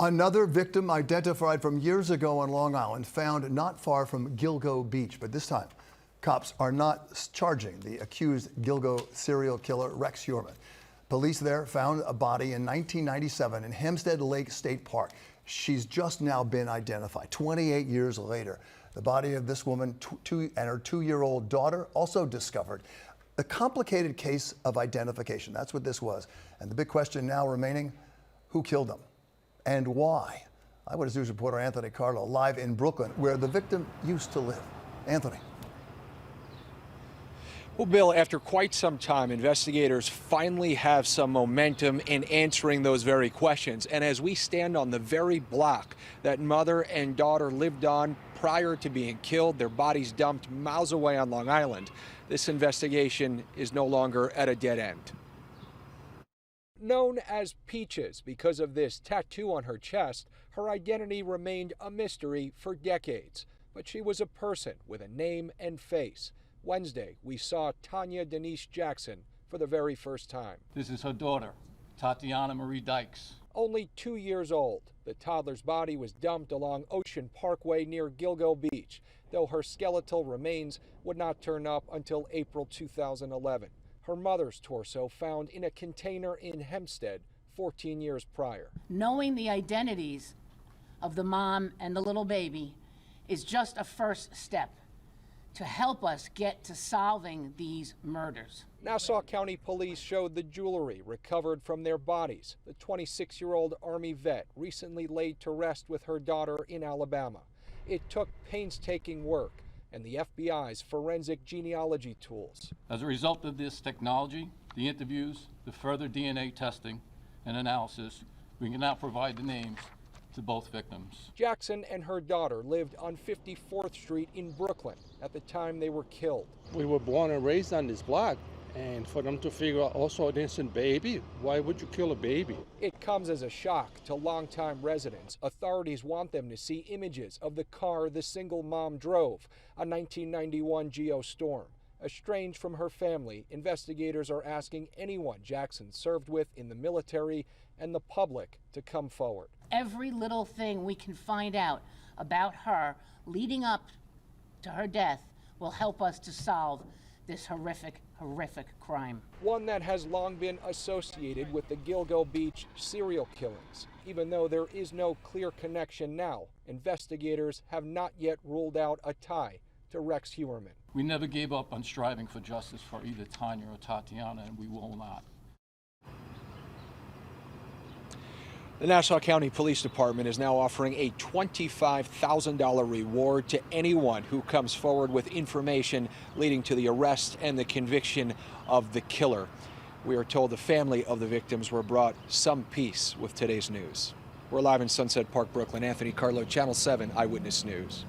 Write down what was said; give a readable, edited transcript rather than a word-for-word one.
Another victim identified from years ago on Long Island, found not far from Gilgo Beach. But this time, cops are not charging the accused Gilgo serial killer, Rex Heuermann. Police there found a body in 1997 in Hempstead Lake State Park. She's just now been identified, 28 years later. The body of this woman and her 2-year-old daughter also discovered. A complicated case of identification. That's what this was. And the big question now remaining, who killed them? And why? Eyewitness News reporter Anthony Carlo live in Brooklyn, where the victim used to live. Anthony. Well, Bill, after quite some time, investigators finally have some momentum in answering those very questions. And as we stand on the very block that mother and daughter lived on prior to being killed, their bodies dumped miles away on Long Island, this investigation is no longer at a dead end. Known as Peaches because of this tattoo on her chest, her identity remained a mystery for decades. But she was a person with a name and face. Wednesday, we saw Tanya Denise Jackson for the very first time. This is her daughter, Tatiana Marie Dykes. Only 2 years old, the toddler's body was dumped along Ocean Parkway near Gilgo Beach, though her skeletal remains would not turn up until April 2011. Her mother's torso found in a container in Hempstead 14 years prior. Knowing the identities of the mom and the little baby is just a first step to help us get to solving these murders. Nassau County Police showed the jewelry recovered from their bodies. The 26-year-old Army vet recently laid to rest with her daughter in Alabama. It took painstaking work and the FBI's forensic genealogy tools. As a result of this technology, the interviews, the further DNA testing and analysis, we can now provide the names to both victims. Jackson and her daughter lived on 54th Street in Brooklyn at the time they were killed. We were born and raised on this block, and for them to figure out also an innocent baby, why would you kill a baby? It comes as a shock to longtime residents. Authorities want them to see images of the car the single mom drove, a 1991 Geo Storm. Estranged from her family, investigators are asking anyone Jackson served with in the military and the public to come forward. Every little thing we can find out about her leading up to her death will help us to solve this horrific crime. One that has long been associated with the Gilgo Beach serial killings. Even though there is no clear connection now, investigators have not yet ruled out a tie to Rex Heuermann. We never gave up on striving for justice for either Tanya or Tatiana, and we will not. The Nassau County Police Department is now offering a $25,000 reward to anyone who comes forward with information leading to the arrest and the conviction of the killer. We are told the family of the victims were brought some peace with today's news. We're live in Sunset Park, Brooklyn. Anthony Carlo, Channel 7 Eyewitness News.